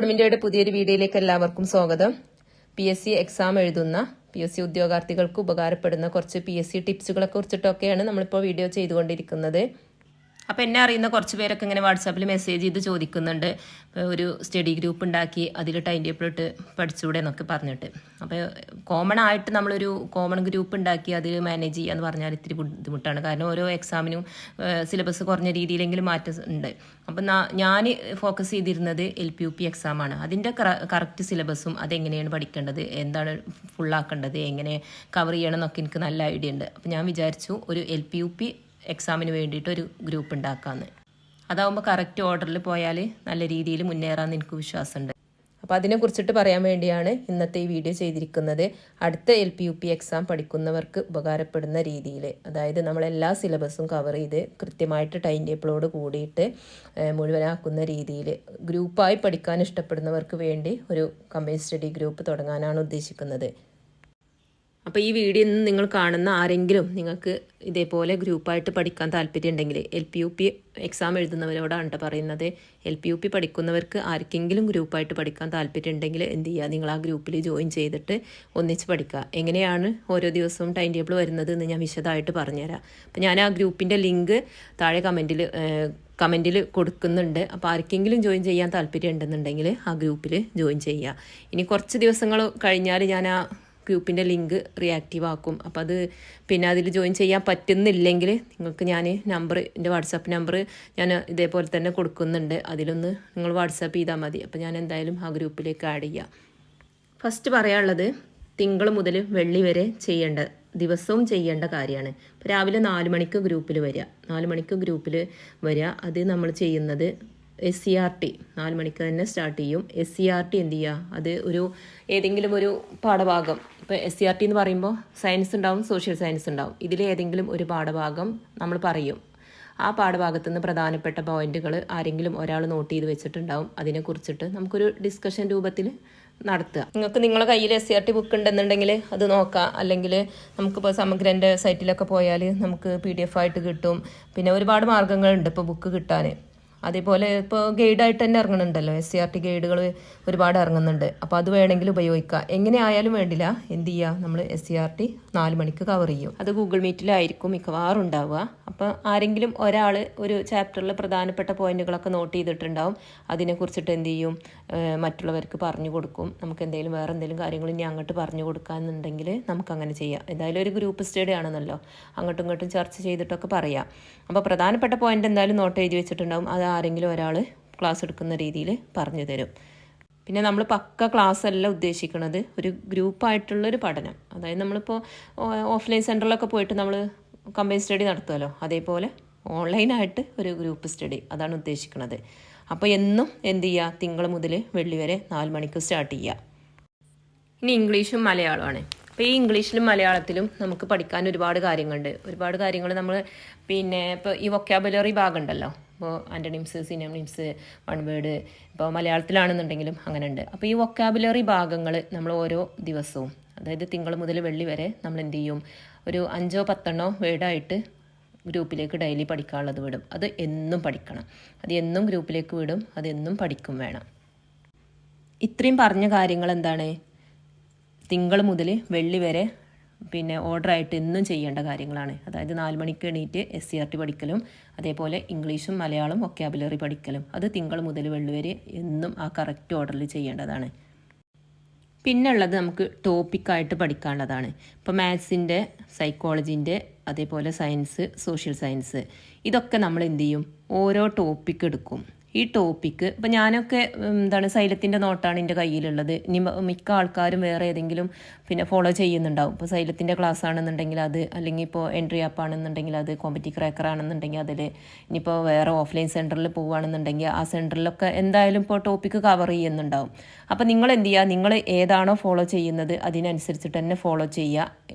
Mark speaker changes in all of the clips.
Speaker 1: അക്കോഡമിന്റെയുടെ പുതിയൊരു വീഡിയോയിലേക്ക് എല്ലാവർക്കും സ്വാഗതം. PSC എക്സാം എഴുതുന്ന PSC ഉദ്യോഗാർത്ഥികൾക്ക് ഉപകാരപ്പെടുന്ന കുറച്ച് PSC ടിപ്സുകളെ കുറിച്ചിട്ടൊക്കെയാണ് നമ്മളിപ്പോൾ വീഡിയോ ചെയ്തുകൊണ്ടിരിക്കുന്നത്. അപ്പോൾ എന്നെ അറിയുന്ന കുറച്ച് പേരൊക്കെ ഇങ്ങനെ വാട്സാപ്പിൽ മെസ്സേജ് ചെയ്ത് ചോദിക്കുന്നുണ്ട്, ഒരു സ്റ്റഡി ഗ്രൂപ്പ് ഉണ്ടാക്കി അതിൽ ടൈം ടേബിൾ ഇട്ട് പഠിച്ചുകൂടെ എന്നൊക്കെ പറഞ്ഞിട്ട്. അപ്പോൾ കോമൺ ആയിട്ട് നമ്മളൊരു കോമൺ ഗ്രൂപ്പ് ഉണ്ടാക്കി അത് മാനേജ് ചെയ്യുക എന്ന് പറഞ്ഞാൽ ഇത്തിരി ബുദ്ധിമുട്ടാണ്. കാരണം ഓരോ എക്സാമിനും സിലബസ് കുറഞ്ഞ രീതിയിലെങ്കിലും മാറ്റം ഉണ്ട്. അപ്പം ഞാൻ ഫോക്കസ് ചെയ്തിരുന്നത് LPUP എക്സാമാണ്. അതിൻ്റെ കറക്റ്റ് സിലബസും അതെങ്ങനെയാണ് പഠിക്കേണ്ടത്, എന്താണ് ഫുള്ളാക്കേണ്ടത്, എങ്ങനെ കവർ ചെയ്യണം എന്നൊക്കെ എനിക്ക് നല്ല ഐഡിയ ഉണ്ട്. അപ്പം ഞാൻ വിചാരിച്ചു ഒരു LPUP എക്സാമിന് വേണ്ടിയിട്ട് ഒരു ഗ്രൂപ്പ് ഉണ്ടാക്കാമെന്ന്. അതാവുമ്പോൾ കറക്റ്റ് ഓർഡറിൽ പോയാൽ നല്ല രീതിയിൽ മുന്നേറാമെന്ന് എനിക്ക് വിശ്വാസമുണ്ട്. അപ്പോൾ അതിനെക്കുറിച്ചിട്ട് പറയാൻ വേണ്ടിയാണ് ഇന്നത്തെ ഈ വീഡിയോ ചെയ്തിരിക്കുന്നത്. അടുത്ത LPUP എക്സാം പഠിക്കുന്നവർക്ക് ഉപകാരപ്പെടുന്ന രീതിയിൽ, അതായത് നമ്മളെല്ലാ സിലബസും കവർ ചെയ്ത് കൃത്യമായിട്ട് ടൈം ടേബിളോട് കൂടിയിട്ട് മുഴുവനാക്കുന്ന രീതിയിൽ ഗ്രൂപ്പായി പഠിക്കാൻ ഇഷ്ടപ്പെടുന്നവർക്ക് വേണ്ടി ഒരു കമ്പൈൻഡ് സ്റ്റഡി ഗ്രൂപ്പ് തുടങ്ങാനാണ് ഉദ്ദേശിക്കുന്നത്. അപ്പോൾ ഈ വീഡിയോ നിങ്ങൾ കാണുന്ന ആരെങ്കിലും നിങ്ങൾക്ക് ഇതേപോലെ ഗ്രൂപ്പായിട്ട് പഠിക്കാൻ താല്പര്യം ഉണ്ടെങ്കിൽ, LPUP എക്സാം എഴുതുന്നവരോടാണ് പറയുന്നത്. LPUP പഠിക്കുന്നവർക്ക് ആർക്കെങ്കിലും ഗ്രൂപ്പായിട്ട് പഠിക്കാൻ താല്പര്യം ഉണ്ടെങ്കിൽ എന്ത് ചെയ്യുക, നിങ്ങൾ ആ ഗ്രൂപ്പിൽ ജോയിൻ ചെയ്തിട്ട് ഒന്നിച്ച് പഠിക്കുക. എങ്ങനെയാണ് ഓരോ ദിവസവും ടൈം ടേബിൾ വരുന്നത് എന്ന് ഞാൻ വിശദമായിട്ട് പറഞ്ഞുതരാം. അപ്പോൾ ഞാൻ ആ ഗ്രൂപ്പിൻ്റെ ലിങ്ക് താഴെ കമൻറ്റിൽ കൊടുക്കുന്നുണ്ട്. അപ്പോൾ ആർക്കെങ്കിലും ജോയിൻ ചെയ്യാൻ താല്പര്യം ഉണ്ടെന്നുണ്ടെങ്കിൽ ആ ഗ്രൂപ്പിൽ ജോയിൻ ചെയ്യുക. ഇനി കുറച്ച് ദിവസങ്ങൾ കഴിഞ്ഞാൽ ഞാൻ ആ ഗ്രൂപ്പിൻ്റെ ലിങ്ക് റിയാക്റ്റീവ് ആക്കും. അപ്പോൾ അത് പിന്നെ അതിൽ ജോയിൻ ചെയ്യാൻ പറ്റുന്നില്ലെങ്കിൽ നിങ്ങൾക്ക് ഞാൻ എൻ്റെ വാട്സാപ്പ് നമ്പർ ഞാൻ ഇതേപോലെ തന്നെ കൊടുക്കുന്നുണ്ട്. അതിലൊന്ന് നിങ്ങൾ വാട്സാപ്പ് ചെയ്താൽ മതി. അപ്പോൾ ഞാൻ എന്തായാലും ആ ഗ്രൂപ്പിലേക്ക് ആഡ് ചെയ്യാം. ഫസ്റ്റ് പറയാനുള്ളത്, തിങ്കൾ മുതൽ വെള്ളി വരെ ദിവസവും ചെയ്യേണ്ട കാര്യമാണ്. ഇപ്പോൾ രാവിലെ 4 മണിക്ക് ഗ്രൂപ്പിൽ വരിക. 4 മണിക്ക് ഗ്രൂപ്പിൽ വരിക. അത് നമ്മൾ ചെയ്യുന്നത് SCRT 4 മണിക്ക് തന്നെ സ്റ്റാർട്ട് ചെയ്യും. SCRT എന്ത് ചെയ്യുക, അത് ഏതെങ്കിലും ഒരു പാഠഭാഗം, ഇപ്പോൾ SCRT എന്ന് പറയുമ്പോൾ സയൻസ് ഉണ്ടാവും, സോഷ്യൽ സയൻസ് ഉണ്ടാവും. ഇതിലേതെങ്കിലും ഒരു പാഠഭാഗം നമ്മൾ പറയും. ആ പാഠഭാഗത്തു നിന്ന് പ്രധാനപ്പെട്ട പോയിന്റുകൾ ആരെങ്കിലും ഒരാൾ നോട്ട് ചെയ്ത് വെച്ചിട്ടുണ്ടാവും. അതിനെക്കുറിച്ചിട്ട് നമുക്കൊരു ഡിസ്കഷൻ രൂപത്തിൽ നടത്തുക. നിങ്ങളുടെ കയ്യിൽ SCRT ബുക്ക് ഉണ്ടെന്നുണ്ടെങ്കിൽ അത് നോക്കാം. അല്ലെങ്കിൽ നമുക്കിപ്പോൾ സമഗ്രൻ്റെ സൈറ്റിലൊക്കെ പോയാൽ നമുക്ക് PDF ആയിട്ട് കിട്ടും. പിന്നെ ഒരുപാട് മാർഗ്ഗങ്ങളുണ്ട് ഇപ്പോൾ ബുക്ക് കിട്ടാൻ. അതേപോലെ ഇപ്പോൾ ഗൈഡായിട്ട് തന്നെ ഇറങ്ങുന്നുണ്ടല്ലോ, SCRT ഗൈഡുകൾ ഒരുപാട് ഇറങ്ങുന്നുണ്ട്. അപ്പോൾ അത് വേണമെങ്കിൽ ഉപയോഗിക്കുക. എങ്ങനെ ആയാലും വേണ്ടില്ല, എന്ത് ചെയ്യുക, നമ്മൾ SCRT 4 മണിക്ക് കവർ ചെയ്യും. അത് ഗൂഗിൾ മീറ്റിലായിരിക്കും മിക്കവാറും ഉണ്ടാവുക. അപ്പോൾ ആരെങ്കിലും ഒരാൾ ഒരു ചാപ്റ്ററിൽ പ്രധാനപ്പെട്ട പോയിന്റുകളൊക്കെ നോട്ട് ചെയ്തിട്ടുണ്ടാവും. അതിനെക്കുറിച്ചിട്ട് എന്ത് ചെയ്യും, മറ്റുള്ളവർക്ക് പറഞ്ഞു കൊടുക്കും. നമുക്ക് വേറെ എന്തെങ്കിലും കാര്യങ്ങൾ ഇനി അങ്ങോട്ട് പറഞ്ഞു കൊടുക്കാമെന്നുണ്ടെങ്കിൽ നമുക്കങ്ങനെ ചെയ്യാം. എന്തായാലും ഒരു ഗ്രൂപ്പ് സ്റ്റഡി ആണെന്നല്ലോ, അങ്ങോട്ടും ഇങ്ങോട്ടും ചർച്ച ചെയ്തിട്ടൊക്കെ പറയാം. അപ്പോൾ പ്രധാനപ്പെട്ട പോയിന്റ് എന്തായാലും നോട്ട് എഴുതി വെച്ചിട്ടുണ്ടാവും. അത് ആരെങ്കിലും ഒരാൾ ക്ലാസ് എടുക്കുന്ന രീതിയിൽ പറഞ്ഞു തരും. പിന്നെ നമ്മൾ പക്ക ക്ലാസ് അല്ല ഉദ്ദേശിക്കുന്നത്, ഒരു ഗ്രൂപ്പായിട്ടുള്ളൊരു പഠനം. അതായത് നമ്മളിപ്പോൾ ഓഫ്ലൈൻ സെൻറ്ററിലൊക്കെ പോയിട്ട് നമ്മൾ കമ്പൈൻഡ് സ്റ്റഡി നടത്തുമല്ലോ, അതേപോലെ ഓൺലൈനായിട്ട് ഒരു ഗ്രൂപ്പ് സ്റ്റഡി, അതാണ് ഉദ്ദേശിക്കുന്നത്. അപ്പോൾ എന്നും എന്ത് ചെയ്യുക, തിങ്കൾ മുതൽ വെള്ളി വരെ 4 മണിക്ക് സ്റ്റാർട്ട് ചെയ്യുക. ഇനി ഇംഗ്ലീഷും മലയാളമാണ്. അപ്പോൾ ഈ ഇംഗ്ലീഷിലും മലയാളത്തിലും നമുക്ക് പഠിക്കാൻ ഒരുപാട് കാര്യങ്ങളുണ്ട്. ഒരുപാട് കാര്യങ്ങൾ നമ്മൾ ഇപ്പോൾ ഈ വൊക്കാബുലറി ഭാഗം ഉണ്ടല്ലോ, ഇപ്പോൾ ആൻ്റണിംസ്, സിനോണിംസ്, വൺ വേർഡ്, ഇപ്പോൾ മലയാളത്തിലാണെന്നുണ്ടെങ്കിലും അങ്ങനെ ഉണ്ട്. അപ്പോൾ ഈ വൊക്കാബുലറി ഭാഗങ്ങൾ നമ്മൾ ഓരോ ദിവസവും, അതായത് തിങ്കൾ മുതൽ വെള്ളി വരെ നമ്മൾ എന്ത് ചെയ്യും, ഒരു 5-10 വേർഡായിട്ട് ഗ്രൂപ്പിലേക്ക് ഡെയിലി പഠിക്കാനുള്ളത് വിടും. അത് എന്നും പഠിക്കണം. അത് എന്നും ഗ്രൂപ്പിലേക്ക് വിടും. അതെന്നും പഠിക്കും വേണം. ഇത്രയും പറഞ്ഞ കാര്യങ്ങൾ എന്താണ്, തിങ്കൾ മുതൽ വെള്ളി വരെ ഓർഡറായിട്ട് എന്നും ചെയ്യേണ്ട കാര്യങ്ങളാണ്. അതായത് 4 മണിക്ക് എണീറ്റ് SCRT പഠിക്കലും, അതേപോലെ ഇംഗ്ലീഷും മലയാളം വൊക്കാബുലറി പഠിക്കലും, അത് തിങ്കൾ മുതൽ വെള്ളി വരെ എന്നും ആ കറക്റ്റ് ഓർഡറിൽ ചെയ്യേണ്ടതാണ്. പിന്നെ ഉള്ളത് നമുക്ക് ടോപ്പിക്കായിട്ട് പഠിക്കാനുള്ളതാണ്. ഇപ്പോൾ മാത്സിൻ്റെ, സൈക്കോളജീൻ്റെ, അതേപോലെ സയൻസ്, സോഷ്യൽ സയൻസ്, ഇതൊക്കെ നമ്മൾ എന്ത് ചെയ്യും, ഓരോ ടോപ്പിക്ക് എടുക്കും. ഈ ടോപ്പിക്ക് ഇപ്പോൾ ഞാനൊക്കെ സൈലത്തിൻ്റെ നോട്ടാണ് എൻ്റെ കയ്യിലുള്ളത്. ഇനി മിക്ക ആൾക്കാരും വേറെ ഏതെങ്കിലും ഫോളോ ചെയ്യുന്നുണ്ടാവും. ഇപ്പോൾ സൈലത്തിൻ്റെ ക്ലാസ് ആണെന്നുണ്ടെങ്കിൽ അത്, അല്ലെങ്കിൽ ഇപ്പോൾ എൻട്രി ആപ്പ് ആണെന്നുണ്ടെങ്കിൽ അത്, കോമ്പറ്റീവ് ക്രാക്കർ ആണെന്നുണ്ടെങ്കിൽ അതിൽ, ഇനിയിപ്പോൾ വേറെ ഓഫ്ലൈൻ സെൻറ്ററിൽ പോവുകയാണെന്നുണ്ടെങ്കിൽ ആ സെൻറ്ററിലൊക്കെ എന്തായാലും ഇപ്പോൾ ടോപ്പിക്ക് കവർ ചെയ്യുന്നുണ്ടാവും. അപ്പോൾ നിങ്ങൾ എന്ത് ചെയ്യുക, നിങ്ങൾ ഏതാണോ ഫോളോ ചെയ്യുന്നത് അതിനനുസരിച്ചിട്ട് തന്നെ ഫോളോ ചെയ്യുക.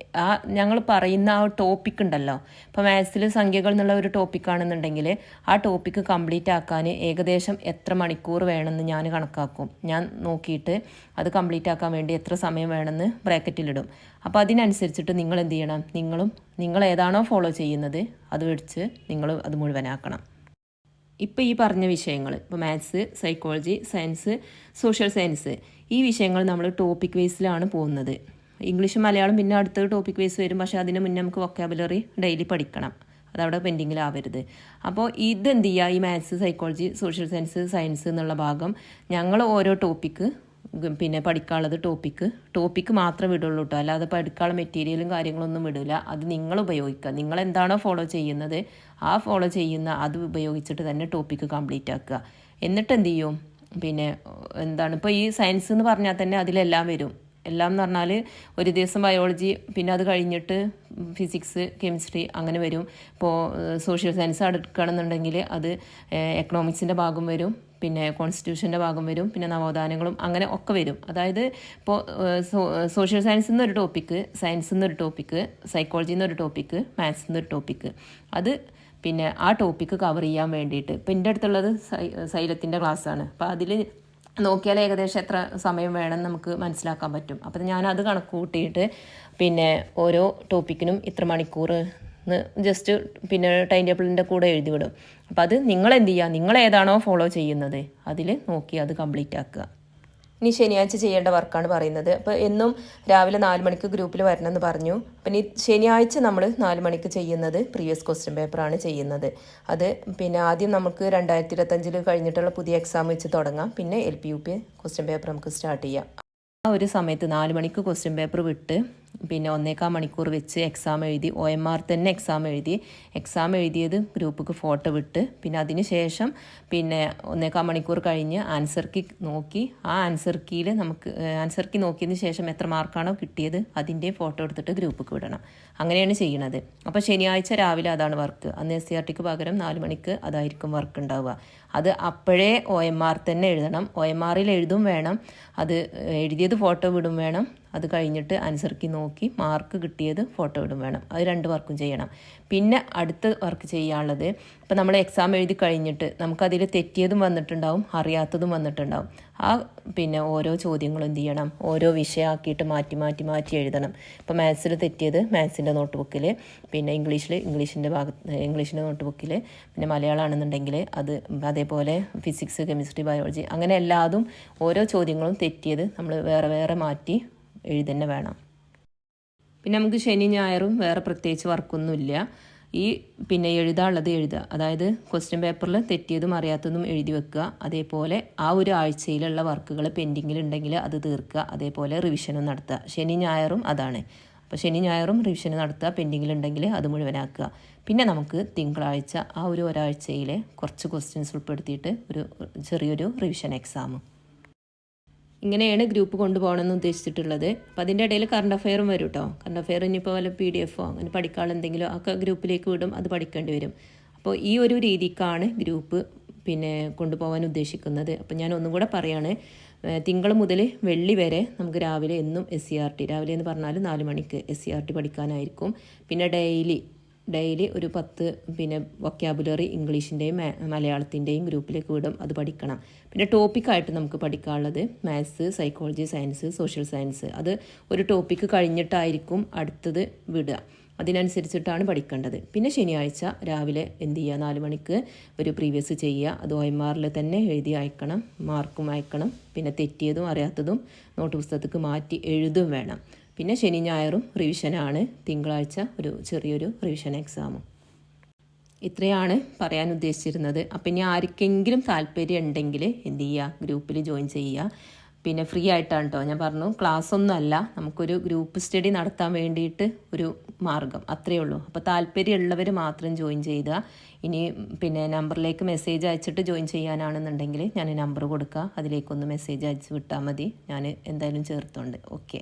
Speaker 1: ആ ഞങ്ങൾ പറയുന്ന ആ ടോപ്പിക് ഉണ്ടല്ലോ, ഇപ്പോൾ മാത്സിൽ സംഖ്യകൾ എന്നുള്ള ഒരു ടോപ്പിക്കാണെന്നുണ്ടെങ്കിൽ ആ ടോപ്പിക്ക് കംപ്ലീറ്റ് ആക്കാൻ ഏകദേശം എത്ര മണിക്കൂർ വേണമെന്ന് ഞാൻ കണക്കാക്കും. ഞാൻ നോക്കിയിട്ട് അത് കംപ്ലീറ്റ് ആക്കാൻ വേണ്ടി എത്ര സമയം വേണമെന്ന് ബ്രാക്കറ്റിലിടും. അപ്പോൾ അതിനനുസരിച്ചിട്ട് നിങ്ങൾ എന്ത് ചെയ്യണം, നിങ്ങൾ ഏതാണോ ഫോളോ ചെയ്യുന്നത് അത് വെച്ച് നിങ്ങൾ അത് മുഴുവനാക്കണം. ഇപ്പോൾ ഈ പറഞ്ഞ വിഷയങ്ങൾ, ഇപ്പോൾ maths, psychology, science, social science, ഈ വിഷയങ്ങൾ നമ്മൾ ടോപ്പിക് വൈസിലാണ് പോകുന്നത്. ഇംഗ്ലീഷും മലയാളം പിന്നെ അടുത്ത ടോപ്പിക് വൈസ് വരും. പക്ഷേ അതിന് മുന്നേ നമുക്ക് വൊക്കാബുലറി ഡെയിലി പഠിക്കണം. അതവിടെ പെൻഡിങ്ങിലാവരുത്. അപ്പോൾ ഇതെന്ത് ചെയ്യുക, ഈ maths, psychology, social science, science എന്നുള്ള ഭാഗം ഞങ്ങൾ ഓരോ ടോപ്പിക്ക് പിന്നെ പഠിക്കാനുള്ളത് ടോപ്പിക്ക് മാത്രമേ വിടുള്ളൂ കേട്ടോ. അല്ലാതെ പഠിക്കാനുള്ള മെറ്റീരിയലും കാര്യങ്ങളൊന്നും വിടില്ല. അത് നിങ്ങൾ ഉപയോഗിക്കുക. നിങ്ങൾ എന്താണോ ഫോളോ ചെയ്യുന്നത് ആ ഫോളോ ചെയ്യുന്ന അത് ഉപയോഗിച്ചിട്ട് തന്നെ ടോപ്പിക്ക് കംപ്ലീറ്റ് ആക്കുക. എന്നിട്ട് എന്ത് ചെയ്യും, പിന്നെ എന്താണ് ഇപ്പോൾ ഈ സയൻസ് എന്ന് പറഞ്ഞാൽ തന്നെ അതിലെല്ലാം വരും. എല്ലാം എന്ന് പറഞ്ഞാൽ ഒരു ദിവസം ബയോളജി, പിന്നെ അത് കഴിഞ്ഞിട്ട് ഫിസിക്സ്, കെമിസ്ട്രി അങ്ങനെ വരും. ഇപ്പോൾ സോഷ്യൽ സയൻസ് എടുക്കുകയാണെന്നുണ്ടെങ്കിൽ അത് എക്കണോമിക്സിൻ്റെ ഭാഗം വരും, പിന്നെ കോൺസ്റ്റിറ്റ്യൂഷൻ്റെ ഭാഗം വരും, പിന്നെ നവോത്ഥാനങ്ങളും അങ്ങനെ ഒക്കെ വരും. അതായത് ഇപ്പോൾ സോഷ്യൽ സയൻസിൽ നിന്നൊരു ടോപ്പിക്ക്, സയൻസിൽ നിന്നൊരു ടോപ്പിക്ക്, സൈക്കോളജിയിൽ നിന്നൊരു ടോപ്പിക്ക്, മാത്സിൽ നിന്നൊരു ടോപ്പിക്ക്, അത് പിന്നെ ആ ടോപ്പിക്ക് കവർ ചെയ്യാൻ വേണ്ടിയിട്ട്. ഇപ്പം എൻ്റെ അടുത്തുള്ളത് സൈലത്തിൻ്റെ ക്ലാസ്സാണ്. അപ്പോൾ അതിൽ നോക്കിയാൽ ഏകദേശം എത്ര സമയം വേണം നമുക്ക് മനസ്സിലാക്കാൻ പറ്റും. അപ്പം ഞാനത് കണക്ക് കൂട്ടിയിട്ട് പിന്നെ ഓരോ ടോപ്പിക്കിനും ഇത്ര മണിക്കൂർ ജസ്റ്റ് പിന്നെ ടൈം ടേബിളിൻ്റെ കൂടെ എഴുതി വിടും. അപ്പം അത് നിങ്ങൾ എന്ത് ചെയ്യുക, നിങ്ങൾ ഏതാണോ ഫോളോ ചെയ്യുന്നത് അതിൽ നോക്കി അത് കംപ്ലീറ്റ് ആക്കുക. ഇനി ശനിയാഴ്ച ചെയ്യേണ്ട വർക്കാണ് പറയുന്നത്. അപ്പോൾ എന്നും രാവിലെ 4 മണിക്ക് ഗ്രൂപ്പിൽ വരണമെന്ന് പറഞ്ഞു. അപ്പം ഇനി ശനിയാഴ്ച നമ്മൾ 4 മണിക്ക് ചെയ്യുന്നത് പ്രീവിയസ് ക്വസ്റ്റ്യൻ പേപ്പറാണ് ചെയ്യുന്നത്. അത് പിന്നെ ആദ്യം നമുക്ക് 2025 കഴിഞ്ഞിട്ടുള്ള പുതിയ എക്സാം വെച്ച് തുടങ്ങാം. പിന്നെ LP UP ക്വസ്റ്റ്യൻ പേപ്പർ നമുക്ക് സ്റ്റാർട്ട് ചെയ്യാം. ആ ഒരു സമയത്ത് 4 മണിക്ക് ക്വസ്റ്റ്യൻ പേപ്പർ വിട്ട് പിന്നെ 1.25 മണിക്കൂർ വെച്ച് എക്സാം എഴുതി, OMR തന്നെ എക്സാം എഴുതിയത് ഗ്രൂപ്പിക്ക് ഫോട്ടോ വിട്ട്, പിന്നെ അതിന് ശേഷം പിന്നെ 1.25 മണിക്കൂർ കഴിഞ്ഞ് ആൻസർ കീ നോക്കി, ആ ആൻസർ കീയിൽ നമുക്ക് ആൻസർ കീ നോക്കിയതിന് ശേഷം എത്ര മാർക്കാണോ കിട്ടിയത് അതിൻ്റെ ഫോട്ടോ എടുത്തിട്ട് ഗ്രൂപ്പിക്ക് വിടണം. അങ്ങനെയാണ് ചെയ്യണത്. അപ്പോൾ ശനിയാഴ്ച രാവിലെ അതാണ് വർക്ക്. അന്ന് SCRTക്ക് പകരം 4 മണിക്ക് അതായിരിക്കും വർക്ക് ഉണ്ടാവുക. അത് അപ്പോഴേ OMR തന്നെ എഴുതണം. OMRൽ എഴുതും വേണം, അത് എഴുതിയത് ഫോട്ടോ വിടും വേണം. അത് കഴിഞ്ഞിട്ട് ആൻസർ കീ നോക്കി മാർക്ക് കിട്ടിയത് ഫോട്ടോ ഇടും വേണം. അത് 2 വർക്കും ചെയ്യണം. പിന്നെ അടുത്ത വർക്ക് ചെയ്യാനുള്ളത്, ഇപ്പം നമ്മൾ എക്സാം എഴുതി കഴിഞ്ഞിട്ട് നമുക്കതിൽ തെറ്റിയതും വന്നിട്ടുണ്ടാവും, അറിയാത്തതും വന്നിട്ടുണ്ടാവും. ആ പിന്നെ ഓരോ ചോദ്യങ്ങളും എന്ത് ചെയ്യണം, ഓരോ വിഷയമാക്കിയിട്ട് മാറ്റി എഴുതണം. ഇപ്പോൾ മാത്സിൽ തെറ്റിയത് മാത്സിൻ്റെ നോട്ട് ബുക്കിൽ, പിന്നെ ഇംഗ്ലീഷിൻ്റെ നോട്ട് ബുക്കിൽ, പിന്നെ മലയാളമാണെന്നുണ്ടെങ്കിൽ അത് അതേപോലെ ഫിസിക്സ്, കെമിസ്ട്രി, ബയോളജി അങ്ങനെ എല്ലാതും ഓരോ ചോദ്യങ്ങളും തെറ്റിയത് നമ്മൾ വേറെ മാറ്റി എഴുതന്നെ വേണം. പിന്നെ നമുക്ക് ശനി ഞായറും വേറെ പ്രത്യേകിച്ച് വർക്കൊന്നുമില്ല. ഈ പിന്നെ എഴുതാനുള്ളത് എഴുതുക, അതായത് ക്വസ്റ്റ്യൻ പേപ്പറിൽ തെറ്റിയതും അറിയാത്തതും എഴുതി വെക്കുക. അതേപോലെ ആ ഒരു ആഴ്ചയിലുള്ള വർക്കുകൾ പെൻഡിങ്ങിലുണ്ടെങ്കിൽ അത് തീർക്കുക. അതേപോലെ റിവിഷനും നടത്തുക. ശനി ഞായറും അതാണ്. അപ്പോൾ ശനി ഞായറും റിവിഷൻ നടത്തുക, പെൻഡിങ്ങിലുണ്ടെങ്കിൽ അത് മുഴുവനാക്കുക. പിന്നെ നമുക്ക് തിങ്കളാഴ്ച ആ ഒരാഴ്ചയിലെ കുറച്ച് ക്വസ്റ്റ്യൻസ് ഉൾപ്പെടുത്തിയിട്ട് ഒരു ചെറിയൊരു റിവിഷൻ എക്സാമും. ഇങ്ങനെയാണ് ഗ്രൂപ്പ് കൊണ്ടുപോകണമെന്ന് ഉദ്ദേശിച്ചിട്ടുള്ളത്. അപ്പോൾ അതിൻ്റെ ഇടയിൽ കറണ്ട് അഫെയറും വരും കേട്ടോ. കറണ്ട് അഫെയർ ഇനിയിപ്പോൾ വല്ല PDF അങ്ങനെ പഠിക്കാനുള്ള എന്തെങ്കിലും ഒക്കെ ഗ്രൂപ്പിലേക്ക് വിടും, അത് പഠിക്കേണ്ടി വരും. അപ്പോൾ ഈ ഒരു രീതിക്കാണ് ഗ്രൂപ്പ് പിന്നെ കൊണ്ടുപോകാൻ ഉദ്ദേശിക്കുന്നത്. അപ്പോൾ ഞാൻ ഒന്നും കൂടെ പറയാണ്, തിങ്കൾ മുതൽ വെള്ളി വരെ നമുക്ക് രാവിലെ എന്നും SCRT, രാവിലെ എന്ന് പറഞ്ഞാൽ 4 മണിക്ക് SCRT പഠിക്കാനായിരിക്കും. പിന്നെ ഡെയിലി ഒരു 10 പിന്നെ വൊക്കാബുലറി ഇംഗ്ലീഷിൻ്റെയും മലയാളത്തിൻ്റെയും ഗ്രൂപ്പിലേക്ക് വിടും, അത് പഠിക്കണം. പിന്നെ ടോപ്പിക്കായിട്ട് നമുക്ക് പഠിക്കാനുള്ളത് maths, psychology, science, social science. അത് ഒരു ടോപ്പിക്ക് കഴിഞ്ഞിട്ടായിരിക്കും അടുത്തത് വിടുക. അതിനനുസരിച്ചിട്ടാണ് പഠിക്കേണ്ടത്. പിന്നെ ശനിയാഴ്ച രാവിലെ എന്ത് ചെയ്യുക, 4 മണിക്ക് ഒരു പ്രീവിയസ് ചെയ്യുക. അത് OMRൽ തന്നെ എഴുതി അയക്കണം, മാർക്കും അയക്കണം. പിന്നെ തെറ്റിയതും അറിയാത്തതും നോട്ട് പുസ്തകത്തേക്ക് മാറ്റി എഴുതും വേണം. പിന്നെ ശനി ഞായറും റിവിഷനാണ്, തിങ്കളാഴ്ച ഒരു ചെറിയൊരു റിവിഷൻ എക്സാമും. ഇത്രയാണ് പറയാൻ ഉദ്ദേശിച്ചിരുന്നത്. അപ്പം ഇനി ആർക്കെങ്കിലും താല്പര്യം ഉണ്ടെങ്കിൽ എന്ത് ചെയ്യുക, ഗ്രൂപ്പിൽ ജോയിൻ ചെയ്യുക. പിന്നെ ഫ്രീ ആയിട്ടാണ് കേട്ടോ, ഞാൻ പറഞ്ഞു ക്ലാസ് ഒന്നും അല്ല, നമുക്കൊരു ഗ്രൂപ്പ് സ്റ്റഡി നടത്താൻ വേണ്ടിയിട്ട് ഒരു മാർഗം, അത്രയേ ഉള്ളൂ. അപ്പോൾ താല്പര്യമുള്ളവർ മാത്രം ജോയിൻ ചെയ്യുക. ഇനി പിന്നെ നമ്പറിലേക്ക് മെസ്സേജ് അയച്ചിട്ട് ജോയിൻ ചെയ്യാനാണെന്നുണ്ടെങ്കിൽ ഞാൻ നമ്പർ കൊടുക്കുക, അതിലേക്കൊന്ന് മെസ്സേജ് അയച്ച് വിട്ടാൽ മതി, ഞാൻ എന്തായാലും ചേർത്തുണ്ട്. ഓക്കെ.